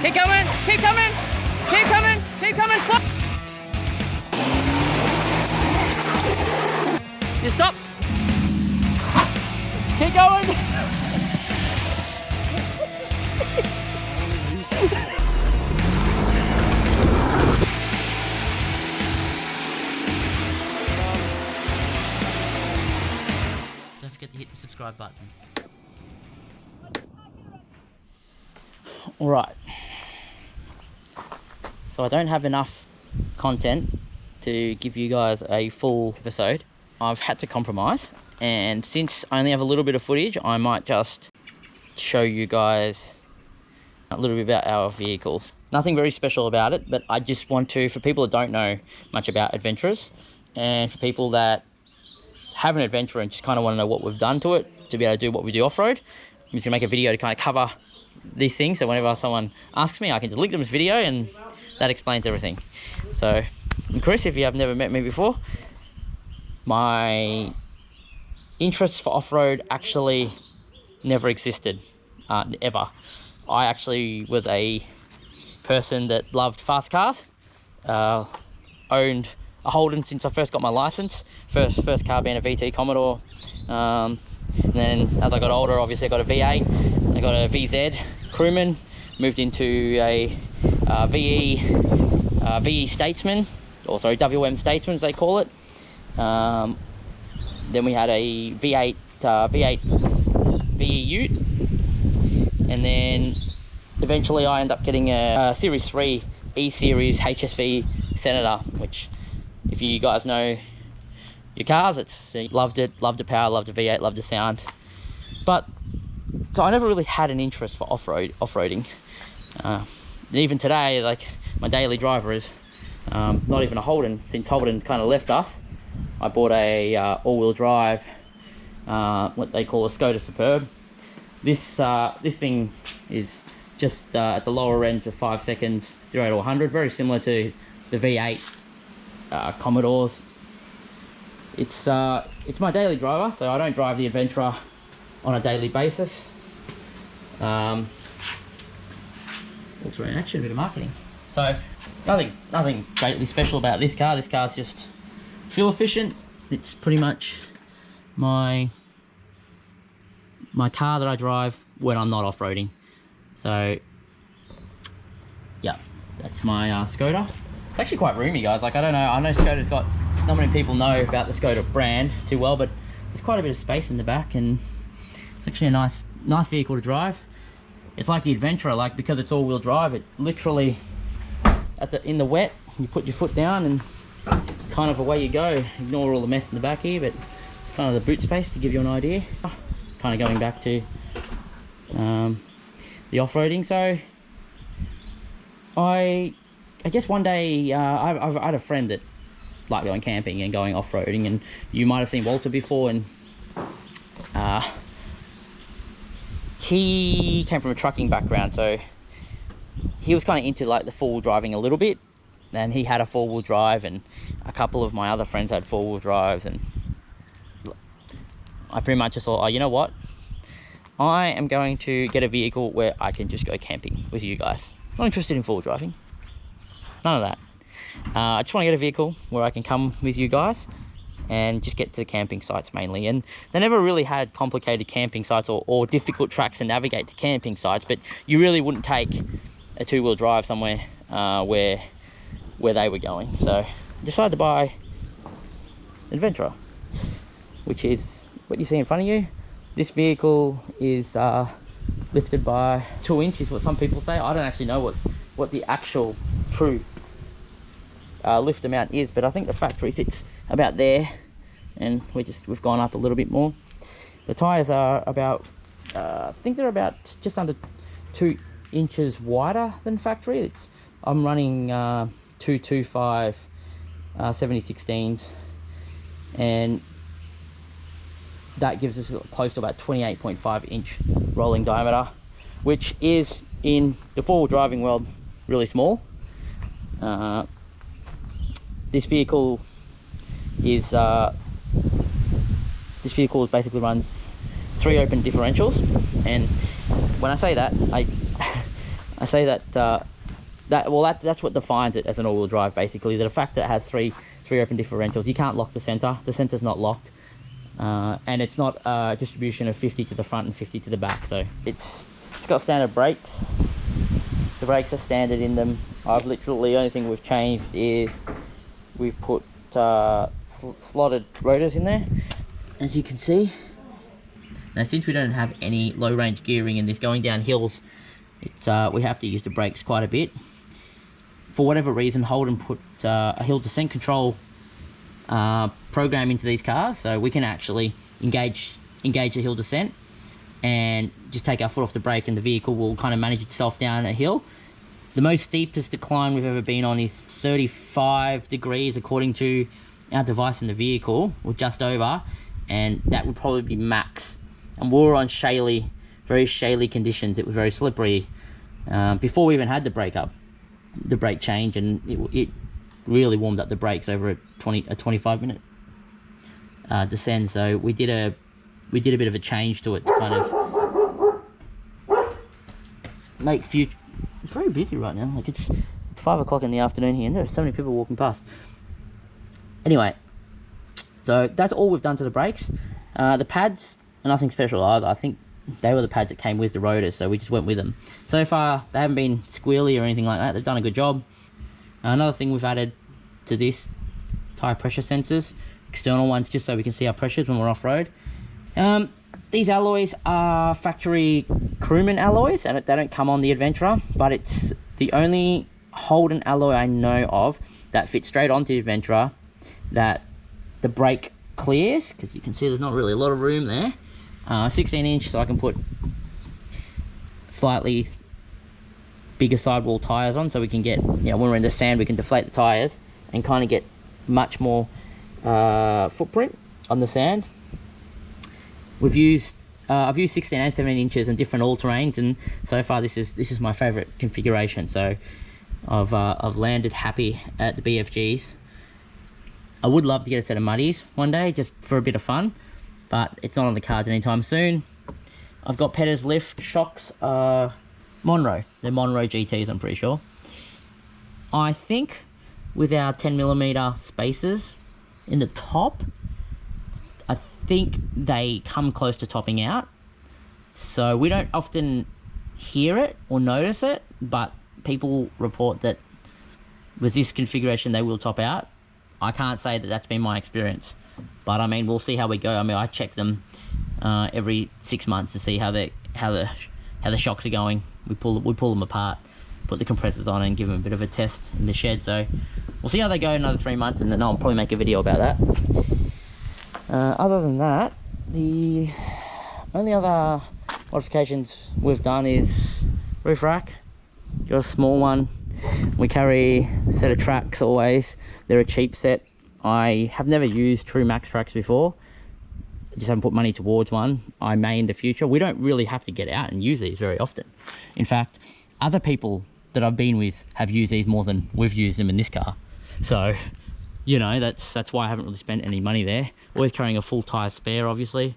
Keep coming, keep coming, keep coming, keep coming. Stop. You stop. Keep going. Don't forget to hit the subscribe button. Alright, so I don't have enough content to give you guys a full episode. I've had to compromise, and since I only have a little bit of footage, I might just show you guys a little bit about our vehicles. Nothing very special about it, but I just want to, for people that don't know much about Adventras, and for people that have an Adventra and just kind of want to know what we've done to it to be able to do what we do off-road, I'm just gonna make a video to kind of cover these things, so whenever someone asks me, I can just link them to this video and that explains everything. So, I'm Chris, if you have never met me before. My interests for off-road actually never existed, ever. I actually was a person that loved fast cars, owned a Holden since I first got my license, first car being a VT Commodore, and then as I got older, obviously I got a V8, I got a VZ Crewman, moved into a VE Statesman, or sorry, WM Statesman as they call it. Then we had a V8 VE Ute, and then eventually I ended up getting a Series 3 E-Series HSV Senator, which if you guys know your cars, it's loved it, loved the power, loved the V8, loved the sound. But so I never really had an interest for off-roading. Even today, like my daily driver is not even a Holden. Since Holden kind of left us, I bought a all-wheel drive, what they call a Skoda Superb. This thing is just at the lower end of 5 seconds, 0 to 100, very similar to the V8 Commodores. It's my daily driver, so I don't drive the Adventra on a daily basis. Looks very in action, a bit of marketing. So nothing greatly special about this car. This car's just fuel efficient. It's pretty much my car that I drive when I'm not off-roading. So yeah, that's my Skoda. It's actually quite roomy, guys. Like, I don't know, I know Skoda's got, not many people know about the Skoda brand too well, but there's quite a bit of space in the back, and it's actually a nice vehicle to drive. It's like the Adventra, like, because it's all-wheel drive, it literally in the wet, you put your foot down and kind of away you go. Ignore all the mess in the back here, but kind of the boot space to give you an idea. Kind of going back to the off-roading. So I guess one day I had a friend that liked going camping and going off-roading, and you might have seen Walter before, and he came from a trucking background, so he was kind of into like the four-wheel driving a little bit, and he had a four-wheel drive, and a couple of my other friends had four-wheel drives, and I pretty much just thought, oh, you know what, I am going to get a vehicle where I can just go camping with you guys. Not interested in four-wheel driving, none of that. I just want to get a vehicle where I can come with you guys and just get to the camping sites mainly. And they never really had complicated camping sites or difficult tracks to navigate to camping sites, but you really wouldn't take a two-wheel drive somewhere where they were going. So I decided to buy Adventra, which is what you see in front of you. This vehicle is lifted by 2 inches, what some people say. I don't actually know what the actual true lift amount is, but I think the factory sits about there, and we've gone up a little bit more. The tires are about I think they're about just under 2 inches wider than factory. I'm running 225 70/16s, and that gives us close to about 28.5 inch rolling diameter, which is in the four-wheel driving world really small. This vehicle basically runs 3 open differentials, and when I say that, I I say that that's what defines it as an all-wheel drive, basically. The fact that it has three open differentials. You can't lock the center. The center's not locked, and it's not a distribution of 50 to the front and 50 to the back. So it's got standard brakes. The brakes are standard in them. I've literally, the only thing we've changed is we've put slotted rotors in there, as you can see. Now, since we don't have any low range gearing in this, going down hills, we have to use the brakes quite a bit. For whatever reason, Holden put a hill descent control program into these cars, so we can actually engage the hill descent and just take our foot off the brake, and the vehicle will kind of manage itself down a hill. The most steepest decline we've ever been on is 35 degrees according to our device in the vehicle, or just over, and that would probably be max. And we were on very shaly conditions. It was very slippery before we even had the brake change, and it really warmed up the brakes over a 25-minute descent. So we did a bit of a change to it to kind of make future. It's very busy right now. Like it's 5 o'clock in the afternoon here, and there are so many people walking past. Anyway, so that's all we've done to the brakes. The pads are nothing special either. I think they were the pads that came with the rotors, so we just went with them. So far, they haven't been squealy or anything like that. They've done a good job. Another thing we've added to this, tyre pressure sensors, external ones, just so we can see our pressures when we're off-road. These alloys are factory Crewman alloys, and they don't come on the Adventra, but it's the only Holden alloy I know of that fits straight onto the Adventra, that the brake clears, because you can see there's not really a lot of room there. 16 inch, so I can put slightly bigger sidewall tires on, so we can get, you know, when we're in the sand, we can deflate the tires and kind of get much more footprint on the sand. We've used I've used 16 and 17 inches in different all-terrains, and so far this is my favorite configuration. So I've landed happy at the BFGs. I would love to get a set of muddies one day, just for a bit of fun, but it's not on the cards anytime soon. I've got Petter's lift shocks, Monroe. They're Monroe GTs, I'm pretty sure. I think with our 10mm spacers in the top, I think they come close to topping out. So we don't often hear it or notice it, but people report that with this configuration they will top out. I can't say that that's been my experience, but I mean, we'll see how we go. I mean, I check them every 6 months to see how the shocks are going. We pull them apart, put the compressors on, and give them a bit of a test in the shed. So we'll see how they go in another 3 months, and then I'll probably make a video about that. Other than that, the only other modifications we've done is roof rack. Got a small one. We carry a set of tracks always. They're a cheap set. I have never used true max tracks before. I just haven't put money towards one. I may in the future. We don't really have to get out and use these very often. In fact, other people that I've been with have used these more than we've used them in this car. So, you know, that's why I haven't really spent any money there. Always carrying a full tyre spare, obviously.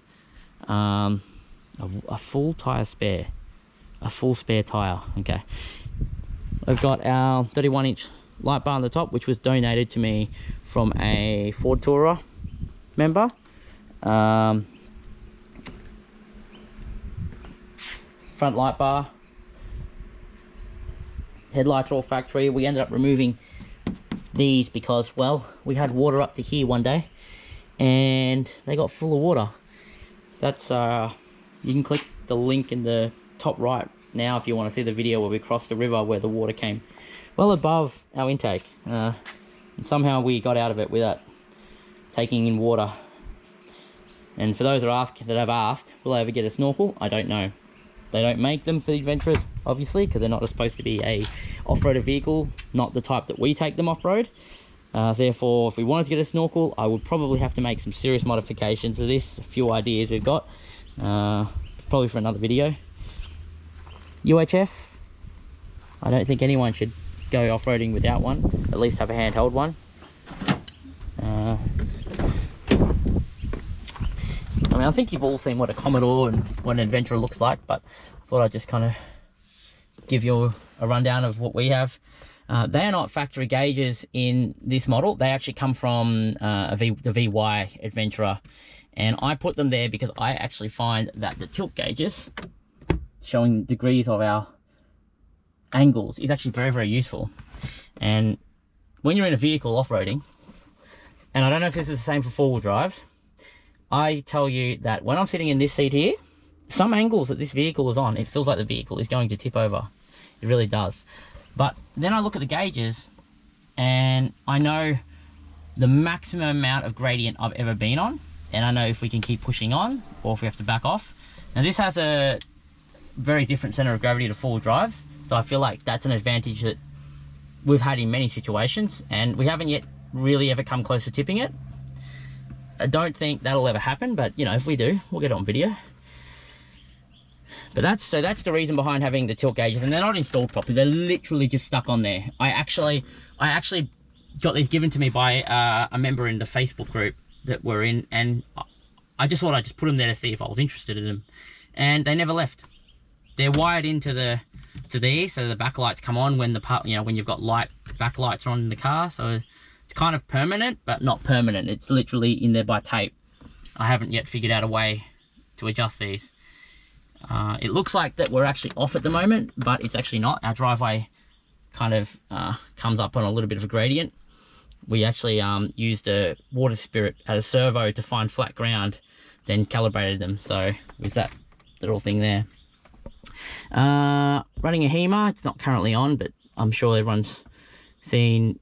A full tyre spare. A full spare tyre, okay. I've got our 31-inch light bar on the top, which was donated to me from a Ford Tourer member. Front light bar. Headlights are all factory. We ended up removing these because, well, we had water up to here one day and they got full of water. That's you can click the link in the top right now if you want to see the video where we crossed the river where the water came well above our intake, and somehow we got out of it without taking in water. And for those that have asked, will I ever get a snorkel? I don't know. They don't make them for the Adventras, obviously, because they're not supposed to be a off-road vehicle, not the type that we take them off-road. Therefore, if we wanted to get a snorkel, I would probably have to make some serious modifications to this. A few ideas we've got, probably for another video. UHF, I don't think anyone should go off-roading without one, at least have a handheld one. I mean, I think you've all seen what a Commodore and what an Adventra looks like, but I thought I'd just kind of give you a rundown of what we have. They are not factory gauges in this model. They actually come from the VY Adventra, and I put them there because I actually find that the tilt gauges showing degrees of our angles is actually very, very useful. And when you're in a vehicle off-roading, and I don't know if this is the same for four-wheel drives, I tell you that when I'm sitting in this seat here, some angles that this vehicle is on, it feels like the vehicle is going to tip over. It really does. But then I look at the gauges and I know the maximum amount of gradient I've ever been on, and I know if we can keep pushing on or if we have to back off. Now this has a very different center of gravity to four-wheel drives, so I feel like that's an advantage that we've had in many situations, and we haven't yet really ever come close to tipping it. I don't think that'll ever happen, but you know, if we do, we'll get it on video. But that's the reason behind having the tilt gauges, and they're not installed properly. They're literally just stuck on there. I actually got these given to me by a member in the Facebook group that we're in, and I just thought I'd just put them there to see if I was interested in them, and they never left. They're wired into there, so the backlights come on when when you've got light backlights on in the car. So it's kind of permanent, but not permanent. It's literally in there by tape. I haven't yet figured out a way to adjust these. It looks like that we're actually off at the moment, but it's actually not. Our driveway kind of comes up on a little bit of a gradient. We actually used a water spirit as a servo to find flat ground, then calibrated them. So with that little thing there. Running a HEMA, it's not currently on, but I'm sure everyone's seen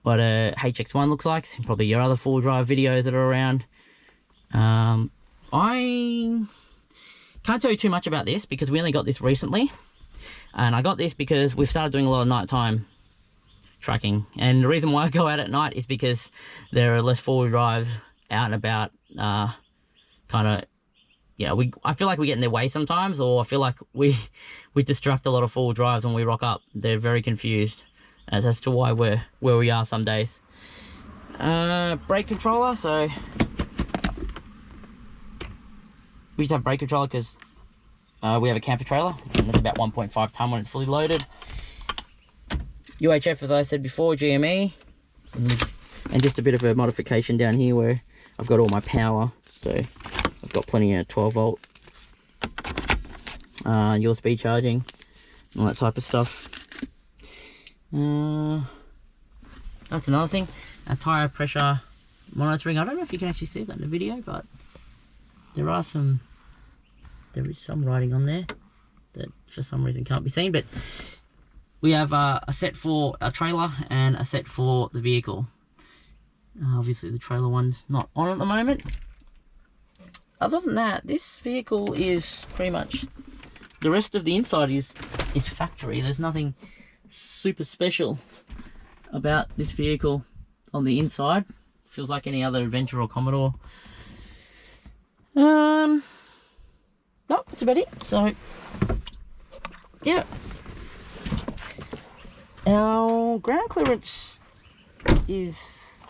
what a HX1 looks like. Probably your other four-wheel drive videos that are around. I can't tell you too much about this because we only got this recently, and I got this because we've started doing a lot of nighttime tracking, and the reason why I go out at night is because there are less four-wheel drives out and about. I feel like we get in their way sometimes, or I feel like we distract a lot of four-wheel drives when we rock up. They're very confused as to why we're where we are some days. Brake controller, so we just have brake controller because we have a camper trailer, and it's about 1.5 ton when it's fully loaded. UHF, as I said before, GME, and just a bit of a modification down here where I've got all my power. So I've got plenty of 12 volt USB charging, all that type of stuff. That's another thing. A tire pressure monitoring. I don't know if you can actually see that in the video, but there is some writing on there that for some reason can't be seen. But we have a set for a trailer and a set for the vehicle. Obviously the trailer one's not on at the moment. Other than that, this vehicle is pretty much, the rest of the inside is factory. There's nothing super special about this vehicle on the inside. Feels like any other Adventra or Commodore. No, that's about it. So yeah, our ground clearance is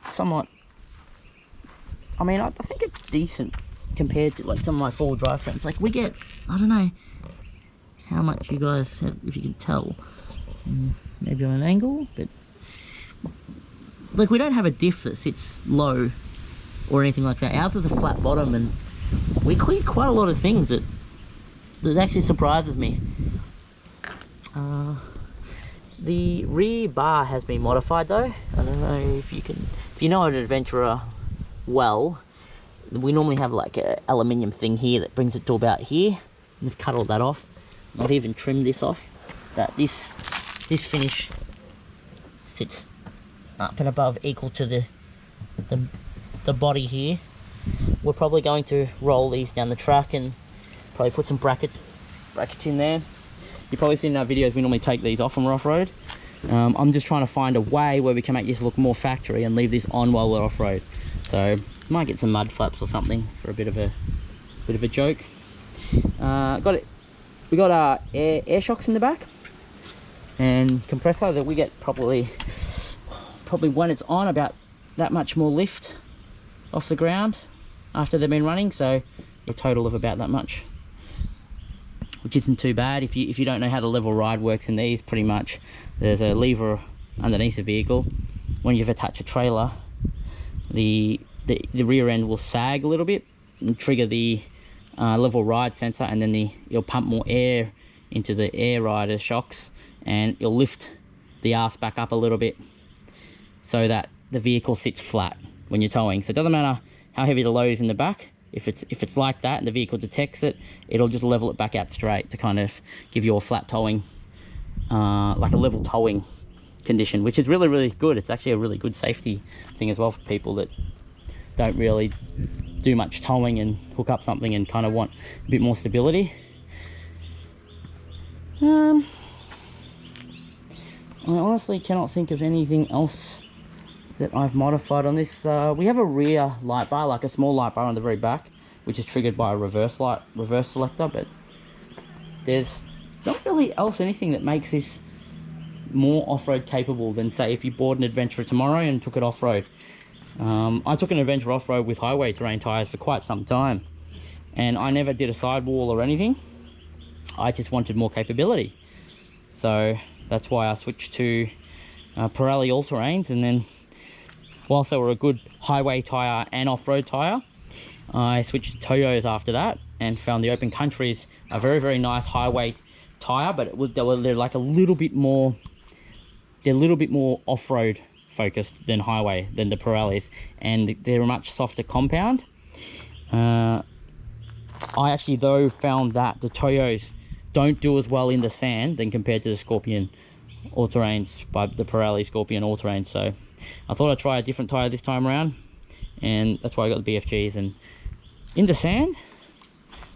somewhat, I mean, I think it's decent compared to like some of my four-wheel drive friends. Like we get, I don't know how much you guys have, if you can tell, maybe on an angle, but like we don't have a diff that sits low or anything like that. Ours is a flat bottom, and we clear quite a lot of things that actually surprises me. The rear bar has been modified though. I don't know if you know an Adventra well, we normally have like a aluminium thing here that brings it to about here. We've cut all that off. I've even trimmed this off. That this finish sits up and above, equal to the body here. We're probably going to roll these down the track and probably put some brackets in there. You've probably seen in our videos we normally take these off when we're off-road. I'm just trying to find a way where we can make this look more factory and leave this on while we're off-road. So might get some mud flaps or something for a bit of a joke. We got air shocks in the back and compressor that we get probably when it's on about that much more lift off the ground after they've been running, so a total of about that much. which isn't too bad. If you don't know how the level ride works in these, pretty much there's a lever underneath the vehicle. When you've attached a trailer, the rear end will sag a little bit and trigger the level ride sensor, and then you'll pump more air into the air rider shocks, and you'll lift the arse back up a little bit so that the vehicle sits flat when you're towing. So it doesn't matter how heavy the load is in the back. If it's like that and the vehicle detects it, it'll just level it back out straight to kind of give you a flat towing, like a level towing condition, which is really, really good. It's actually a really good safety thing as well for people that don't really do much towing and hook up something and kind of want a bit more stability. I honestly cannot think of anything else that I've modified on this. We have a rear light bar, like a small light bar on the very back, which is triggered by a reverse selector, but there's not really else anything that makes this more off-road capable than, say, if you bought an Adventra tomorrow and took it off-road. I took an Adventra off-road with highway terrain tires for quite some time, and I never did a sidewall or anything. I just wanted more capability, so that's why I switched to Pirelli all-terrains. And then whilst they were a good highway tire and off-road tire, I switched to Toyos after that and found the Open Countries a very, very nice highway tire, but they're like a little bit more, off-road focused than highway, than the Pirellis, and they're a much softer compound. I actually though found that the Toyos don't do as well in the sand than compared to the Scorpion all-terrains by the Pirelli Scorpion all-terrain. So I thought I'd try a different tire this time around, and that's why I got the BFGs. And in the sand,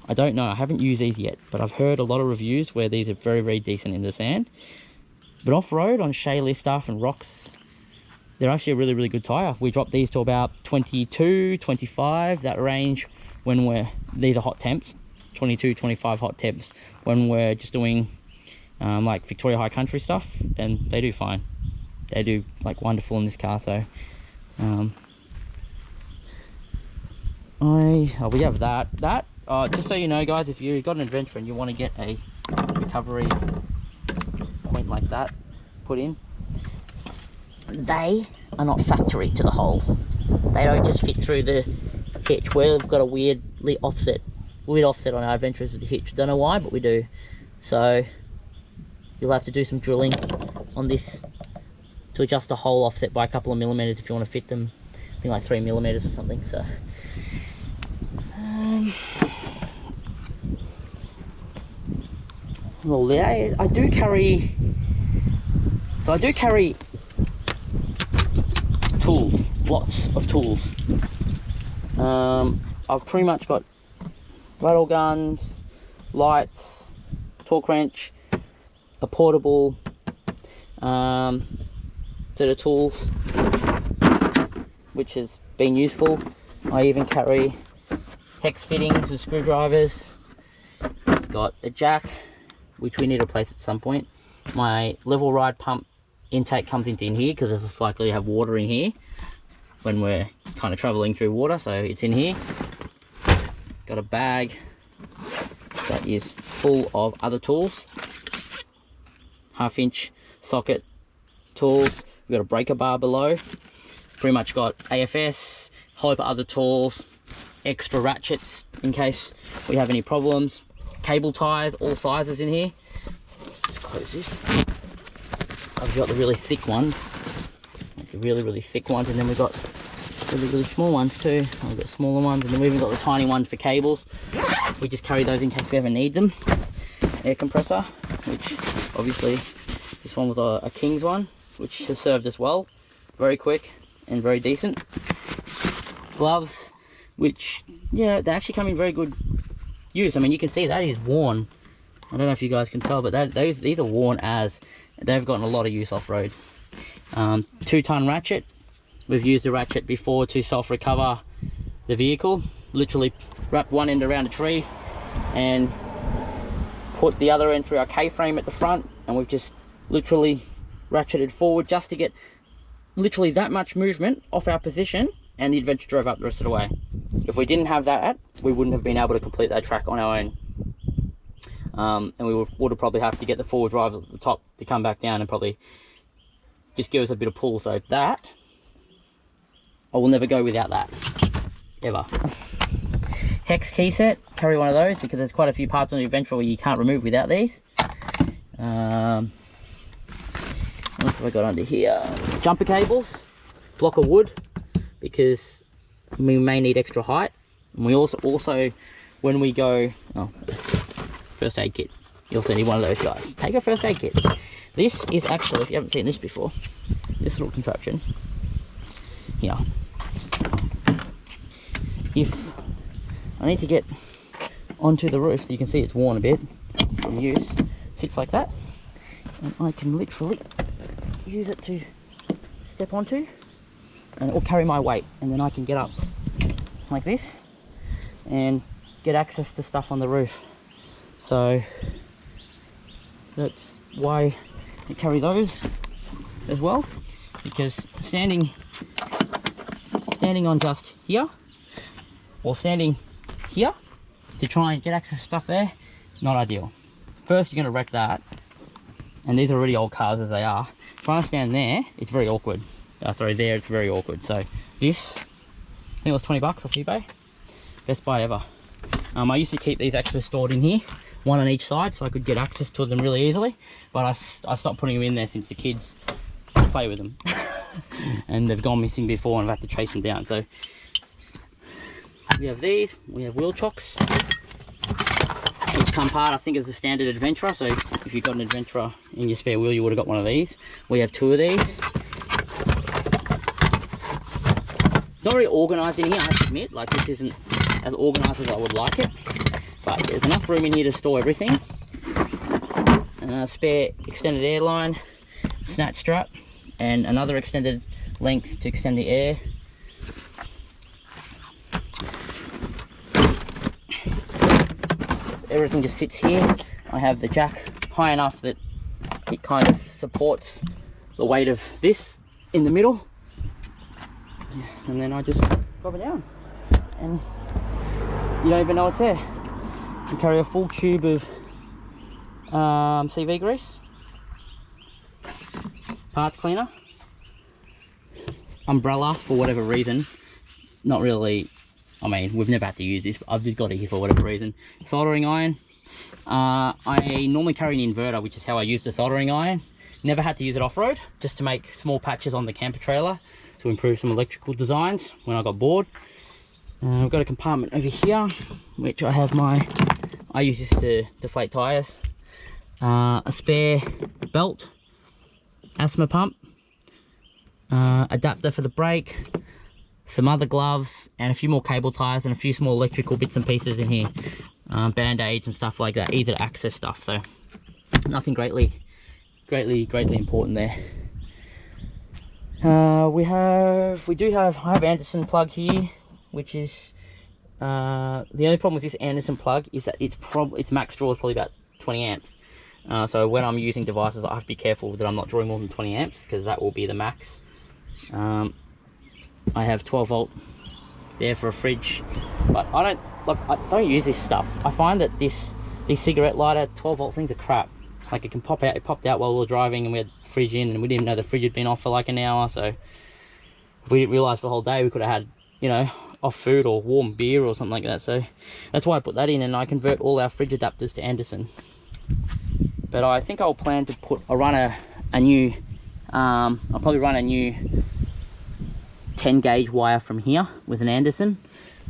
I don't know, I haven't used these yet, but I've heard a lot of reviews where these are very, very decent in the sand. But off-road on shale stuff and rocks, they're actually a really, really good tire. We dropped these to about 22, 25, that range, when these are hot temps, 22, 25 hot temps, when we're just doing like Victoria High Country stuff, and they do fine. They do like wonderful in this car. So we have that. Just so you know, guys, if you've got an Adventra and you want to get a recovery point like that put in, they are not factory to the hole. They don't just fit through the hitch. We've got a weird offset on our Adventras with the hitch. Don't know why, but we do. So you'll have to do some drilling on this to adjust the hole offset by a couple of millimeters if you want to fit them. I think like 3 millimeters or something. So well, yeah, I do carry tools, lots of tools. I've pretty much got rattle guns, lights, torque wrench, a portable set of tools, which has been useful. I even carry hex fittings and screwdrivers. It's got a jack, which we need to replace at some point. My level ride pump intake comes into in here because it's likely to have water in here when we're kind of traveling through water, so it's in here. Got a bag that is full of other tools, 1/2-inch socket tools. We've got a breaker bar below. Pretty much got AFS, whole heap of other tools, extra ratchets in case we have any problems, cable ties, all sizes in here. Let's just close this. I've got the really thick ones, like the really, really thick ones, and then we've got really, really small ones too. I've got smaller ones, and then we've even got the tiny ones for cables. We just carry those in case we ever need them. Air compressor, which obviously this one was a King's one, which has served us well. Very quick and very decent. Gloves, which, yeah, they actually come in very good use. I mean, you can see that is worn. I don't know if you guys can tell, but these are worn as. They've gotten a lot of use off-road. 2-ton ratchet. We've used the ratchet before to self-recover the vehicle. Literally wrap one end around a tree and put the other end through our K-frame at the front, and we've just literally ratcheted forward just to get literally that much movement off our position, and the Adventure drove up the rest of the way. If we didn't have that, we wouldn't have been able to complete that track on our own. and we would probably have to get the forward drive at the top to come back down and probably just give us a bit of pull. So that, I will never go without that, ever. Hex key set, carry one of those because there's quite a few parts on the Adventra where you can't remove without these. What else have I got under here? Jumper cables, block of wood, because we may need extra height. And we also when we go, first aid kit, you also need one of those guys. Take a first aid kit. This is actually, if you haven't seen this before, this little contraption here. If I need to get onto the roof, you can see it's worn a bit from use, sits like that, and I can literally use it to step onto, and it will carry my weight, and then I can get up like this and get access to stuff on the roof. So that's why I carry those as well, because standing on just here or standing here to try and get access to stuff there, not ideal. First, you're going to wreck that, and these are already old cars as they are. Trying to stand there, it's very awkward. Sorry, there it's very awkward. So this, I think it was 20 bucks off eBay. Best buy ever. I used to keep these actually stored in here, one on each side, so I could get access to them really easily. But I stopped putting them in there since the kids play with them. And they've gone missing before and I've had to chase them down. So we have these, we have wheel chocks, which come part, I think, as the standard Adventra. So if you've got an Adventra in your spare wheel, you would have got one of these. We have 2 of these. It's not very organised in here, I have to admit. Like, this isn't as organised as I would like it, but there's enough room in here to store everything. Spare extended air line, snatch strap, and another extended length to extend the air. Everything just sits here. I have the jack high enough that it kind of supports the weight of this in the middle, and then I just drop it down and you don't even know it's there. You carry a full tube of CV grease, parts cleaner, umbrella for whatever reason, not really, I mean, we've never had to use this, but I've just got it here for whatever reason. Soldering iron. I normally carry an inverter, which is how I use the soldering iron. Never had to use it off-road, just to make small patches on the camper trailer to improve some electrical designs when I got bored. I've got a compartment over here, which I have I use this to deflate tyres. A spare belt, asthma pump, adapter for the brake, some other gloves, and a few more cable ties and a few small electrical bits and pieces in here. Band-aids and stuff like that, easy to access stuff, so nothing greatly important there. I have Anderson plug here, which is the only problem with this Anderson plug is that its max draw is probably about 20 amps. So when I'm using devices, I have to be careful that I'm not drawing more than 20 amps, because that will be the max. I have 12 volt there for a fridge, but I don't use this stuff. I find that these cigarette lighter 12 volt things are crap. Like, it can pop out. It popped out while we were driving and we had the fridge in, and we didn't know the fridge had been off for like an hour. So if we didn't realise for the whole day, we could have had, you know, off food or warm beer or something like that. So that's why I put that in, and I convert all our fridge adapters to Anderson. But I think I'll plan to I'll probably run a new 10 gauge wire from here with an Anderson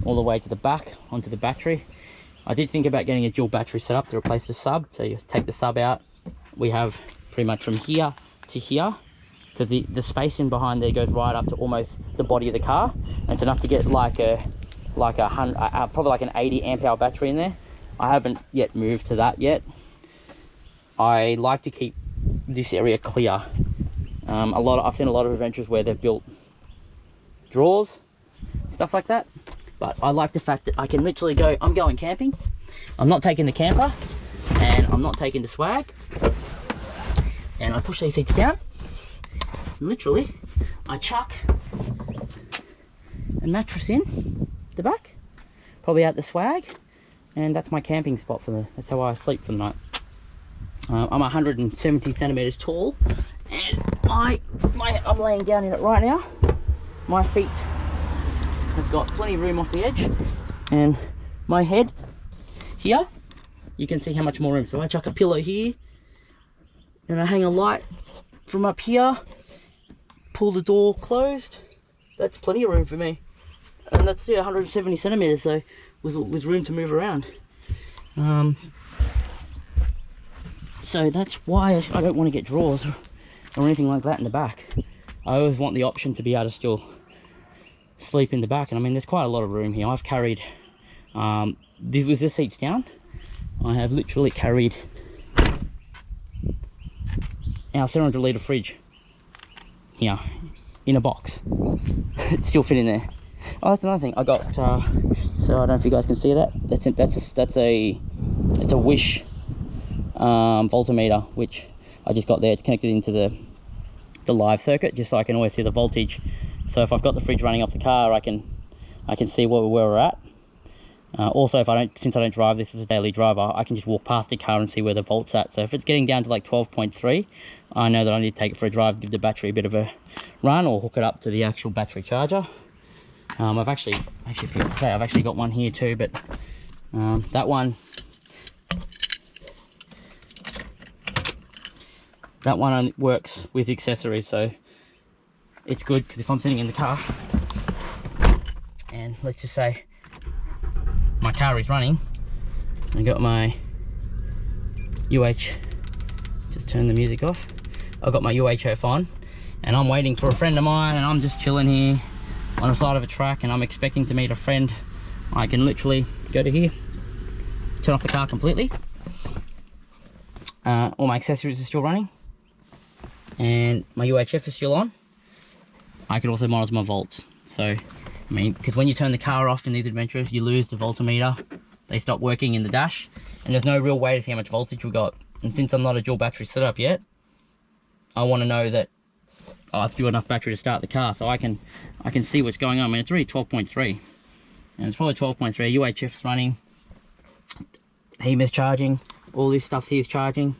all the way to the back onto the battery. I did think about getting a dual battery set up to replace the sub. So you take the sub out, we have pretty much from here to here, because the space in behind there goes right up to almost the body of the car, and it's enough to get probably like an 80 amp hour battery in there. I haven't yet moved to that yet. I like to keep this area clear. I've seen a lot of adventures where they've built drawers, stuff like that, but I like the fact that I can literally go, I'm going camping, I'm not taking the camper, and I'm not taking the swag, and I push these seats down, and literally I chuck a mattress in the back, probably out the swag, and that's my camping spot that's how I sleep for the night. I'm 170 centimeters tall, and I'm laying down in it right now. My feet have got plenty of room off the edge, and my head here, you can see how much more room. So I chuck a pillow here, and I hang a light from up here, pull the door closed. That's plenty of room for me, and that's 170 centimeters, so with room to move around. So that's why I don't want to get drawers or anything like that in the back. I always want the option to be able to still sleep in the back. And I mean, there's quite a lot of room here. I've carried, with the seats down, I have literally carried our 700 litre fridge here in a box. It's still fit in there. Oh, that's another thing. I got, so I don't know if you guys can see that. It's a Wish voltmeter, which I just got there. It's connected into the live circuit, just so I can always see the voltage. So if I've got the fridge running off the car, I can see where we're at. Also, since I don't drive this as a daily driver, I can just walk past the car and see where the volt's at. So if it's getting down to like 12.3, I know that I need to take it for a drive, give the battery a bit of a run, or hook it up to the actual battery charger. I've actually forgot to say, I've actually got one here too, but that one only works with accessories, so it's good, because if I'm sitting in the car and let's just say my car is running, I got my just turn the music off. I've got my UHF on, and I'm waiting for a friend of mine, and I'm just chilling here on the side of a track, and I'm expecting to meet a friend. I can literally go to here, turn off the car completely. All my accessories are still running, and my UHF is still on. I can also monitor my volts. So, I mean, because when you turn the car off in these adventures, you lose the voltmeter. They stop working in the dash, and there's no real way to see how much voltage we got. And since I'm not a dual battery setup yet, I want to know that I've still got enough battery to start the car, so I can see what's going on. I mean, it's really 12.3, and it's probably 12.3. UHF's running, HEMA's charging, all this stuff here is charging.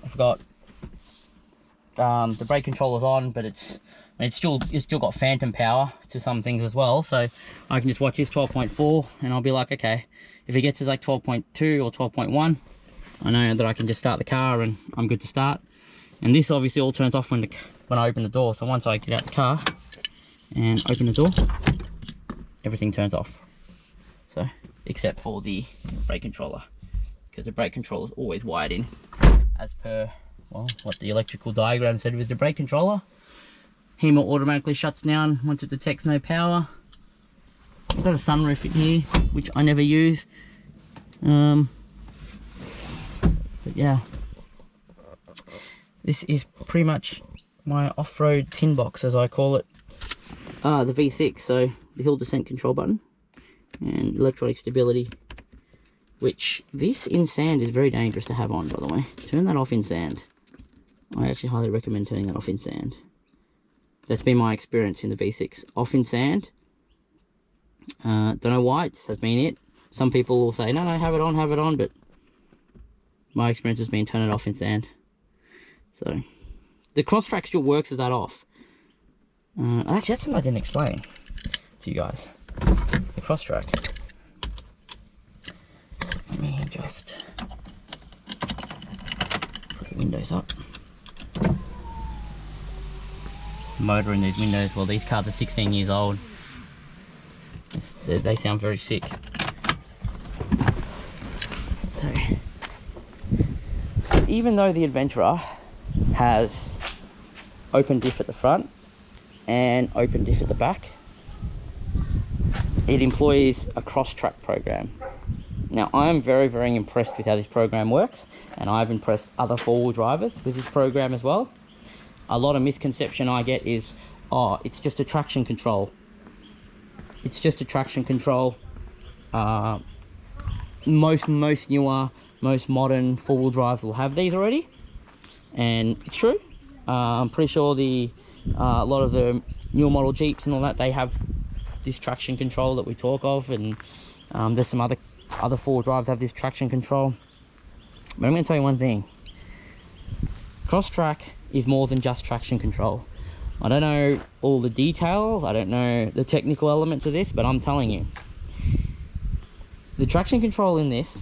I've got the brake controller's on, but it's still got phantom power to some things as well. So I can just watch this 12.4, and I'll be like, okay, if it gets to like 12.2 or 12.1, I know that I can just start the car and I'm good to start. And this obviously all turns off when I open the door. So once I get out the car and open the door, everything turns off. So, except for the brake controller, because the brake controller is always wired in as per, well, what the electrical diagram said with the brake controller. HEMA automatically shuts down once it detects no power. I've got a sunroof in here, which I never use. But yeah, this is pretty much my off-road tin box, as I call it. The V6, so the hill descent control button and electronic stability, which this in sand is very dangerous to have on, by the way. Turn that off in sand. I actually highly recommend turning that off in sand. That's been my experience in the V6. Off in sand. Don't know why, that's been it. Some people will say, no, have it on, but my experience has been turn it off in sand. So, the Crosstrack still works with that off. Actually, that's something I didn't explain to you guys. The Crosstrack. Let me just put the windows up. Motor in these windows, well, these cars are 16 years old. They sound very sick. So even though the Adventra has open diff at the front and open diff at the back, it employs a Crosstrack program. Now, I'm very, very impressed with how this program works, and I've impressed other four-wheel drivers with this program as well. A lot of misconception I get is, oh, it's just a traction control. It's just a traction control. Most newer, most modern four-wheel drives will have these already, and it's true. I'm pretty sure a lot of the newer model Jeeps and all that, they have this traction control that we talk of, and there's some other other four-wheel drives have this traction control. But I'm going to tell you one thing. Crosstrack is more than just traction control. I don't know all the details, I don't know the technical elements of this, but I'm telling you, the traction control in this,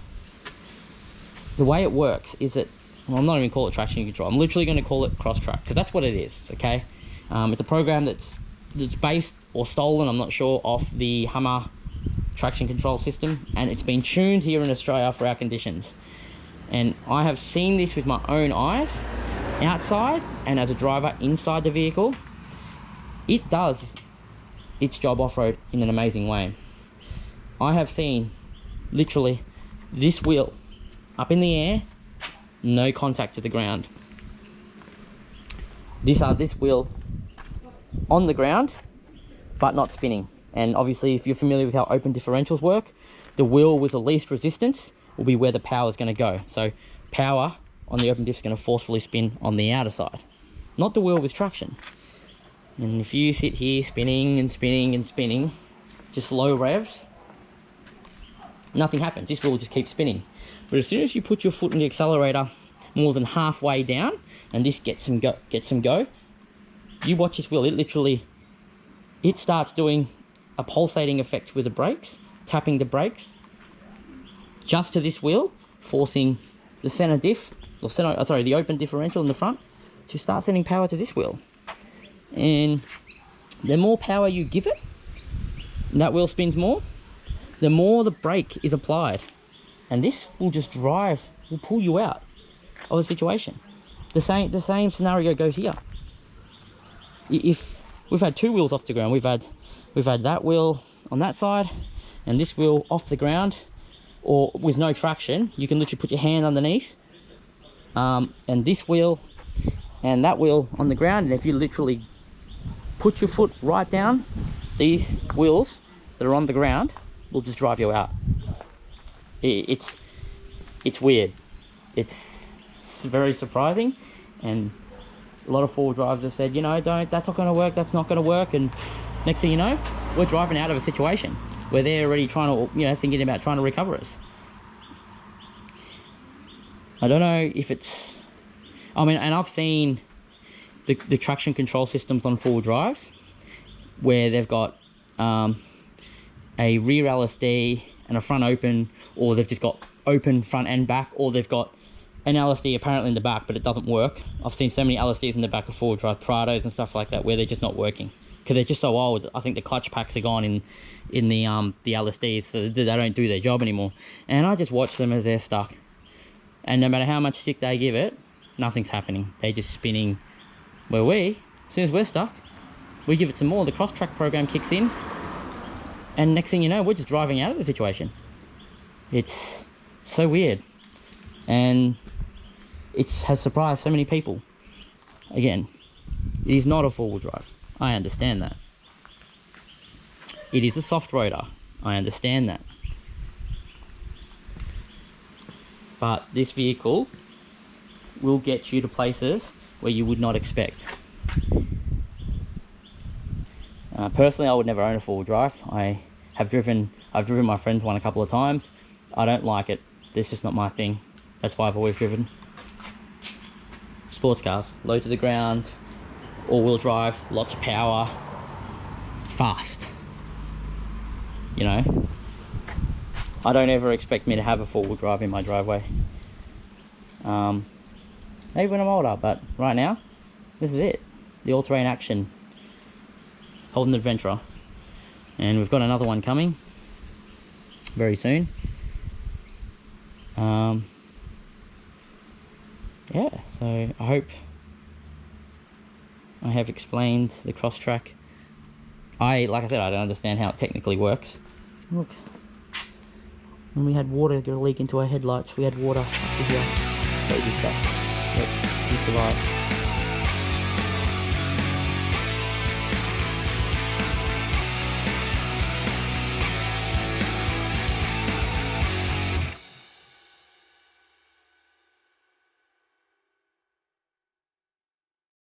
the way it works is that, well, I'm not even call it traction control, I'm literally going to call it Crosstrack, because that's what it is, okay? It's a program that's based or stolen, I'm not sure, off the Hummer traction control system, and it's been tuned here in Australia for our conditions. And I have seen this with my own eyes, outside and as a driver inside the vehicle. It does its job off-road in an amazing way. I have seen literally this wheel up in the air, no contact to the ground. This wheel on the ground but not spinning. And obviously, if you're familiar with how open differentials work, the wheel with the least resistance will be where the power is going to go. So power on the open diff is going to forcefully spin on the outer side, not the wheel with traction. And if you sit here spinning and spinning and spinning, just low revs, nothing happens. This wheel will just keep spinning. But as soon as you put your foot in the accelerator more than halfway down, and this gets some go, you watch this wheel. It starts doing a pulsating effect with the brakes, tapping the brakes just to this wheel, forcing the center diff, or the open differential in the front to start sending power to this wheel. And the more power you give it, that wheel spins more, the more the brake is applied. And this will just will pull you out of the situation. The same scenario goes here. If we've had two wheels off the ground, we've had that wheel on that side and this wheel off the ground, or with no traction, you can literally put your hand underneath, and this wheel and that wheel on the ground, and if you literally put your foot right down, these wheels that are on the ground will just drive you out. It's weird. It's very surprising, and a lot of four-wheel drivers have said, you know, that's not going to work, that's not going to work, and next thing you know, we're driving out of a situation where they're already trying to, you know, thinking about trying to recover us. I don't know if it's, I mean, and I've seen the traction control systems on four-wheel drives where they've got a rear LSD and a front open, or they've just got open front and back, or they've got an LSD apparently in the back, but it doesn't work. I've seen so many LSDs in the back of four-wheel drive Prados and stuff like that where they're just not working because they're just so old. I think the clutch packs are gone in the LSDs, so they don't do their job anymore. And I just watch them as they're stuck, and no matter how much stick they give it, nothing's happening. They're just spinning. Where as soon as we're stuck, we give it some more, the Crosstrack program kicks in, and next thing you know, we're just driving out of the situation. It's so weird, and it has surprised so many people. Again, it is not a four-wheel drive. I understand that. It is a soft roader. I understand that. But this vehicle will get you to places where you would not expect. Personally, I would never own a four-wheel drive. I've driven my friend's one a couple of times. I don't like it. It's just not my thing. That's why I've always driven sports cars. Low to the ground, all-wheel drive, lots of power, fast. You know, I don't ever expect me to have a four-wheel drive in my driveway. Maybe when I'm older, but right now, this is it. The all-terrain action, Holden Adventra. And we've got another one coming very soon. Yeah, so I hope I have explained the Crosstrack. Like I said, I don't understand how it technically works. Look, when we had water go leak into our headlights, we had water up to here. Baby stuff. Yep, we survived.